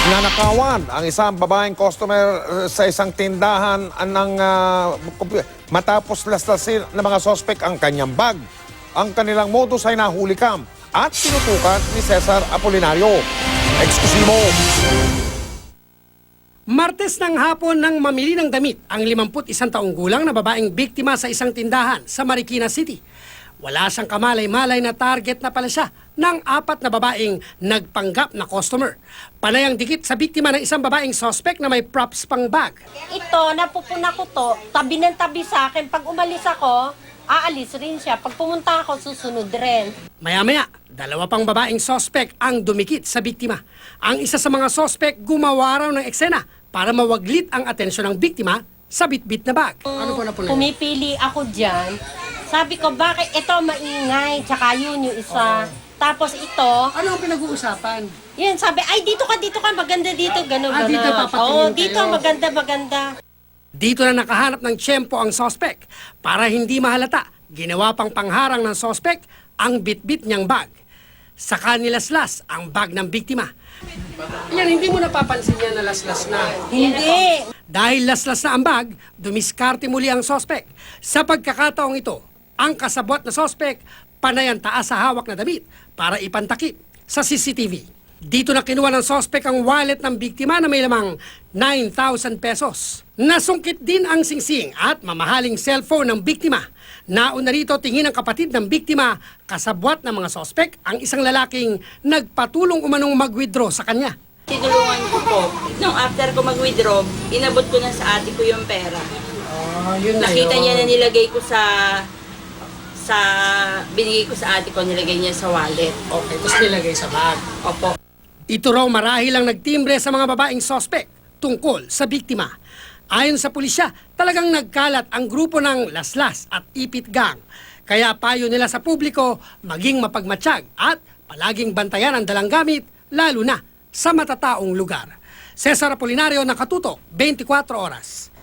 Nanakawan ang isang babaeng customer sa isang tindahan ng matapos laslasin ng mga sospek ang kanyang bag. Ang kanilang modus ay nahuli kam at tinutukan ni Cesar Apolinario. Eksklusibo. Martes ng hapon nang mamili ng damit ang 51 taong gulang na babaeng biktima sa isang tindahan sa Marikina City. Wala siyang kamalay-malay na target na pala siya ng 4 na babaeng nagpanggap na customer. Panayang dikit sa biktima ng isang babaeng suspect na may props pang bag. Ito, napupuna ko to, tabi ng tabi sa akin. Pag umalis ako, aalis rin siya. Pag pumunta ako, susunod rin. Maya-maya, 2 pang babaeng suspect ang dumikit sa biktima. Ang isa sa mga suspect gumawa raw ng eksena para mawaglit ang atensyon ng biktima sa bitbit na bag. Ano po na po? Pumipili ako dyan. Sabi ko, bakit ito maingay? Tsaka yun yung isa. Tapos ito, Ano ang pinag-uusapan? yun sabi, ay dito ka, maganda dito, gano'n, Ah, dito gano'n. papatingin Oo, kayo. dito, maganda. Dito na nakahanap ng tiyempo ang suspect. Para hindi mahalata, ginawa pang pangharang ng suspect ang bitbit niyang bag. Saka nilaslas ang bag ng biktima. Yan, hindi mo napapansin yan na laslas na. Hindi. Dahil laslas na ang bag, dumiskarte muli ang suspect. Sa pagkakataong ito, ang kasabwat na suspect panay ang taas sa hawak na damit para ipantakip sa CCTV. Dito na kinuha ng suspect ang wallet ng biktima na may lamang 9,000 pesos. Nasungkit din ang singsing at mamahaling cellphone ng biktima. Nauna rito tingin ng kapatid ng biktima, kasabwat ng mga suspect ang isang lalaking nagpatulong umanong mag-withdraw sa kanya. Tinulungan ko po. Nung after ko mag-withdraw, inabot ko na sa ate ko yung pera. Yun Nakita niya na nilagay ko binigay ko sa ate ko, nilagay niya sa wallet. Okay, tapos nilagay sa bag. Opo. Ito raw marahil ang nagtimbre sa mga babaeng suspect tungkol sa biktima. Ayon sa pulisya, talagang nagkalat ang grupo ng laslas at ipit gang. Kaya payo nila sa publiko maging mapagmatsyag at palaging bantayan ang dalang gamit, lalo na sa matataong lugar. Cesar Apolinario, Nakatutok, 24 Oras.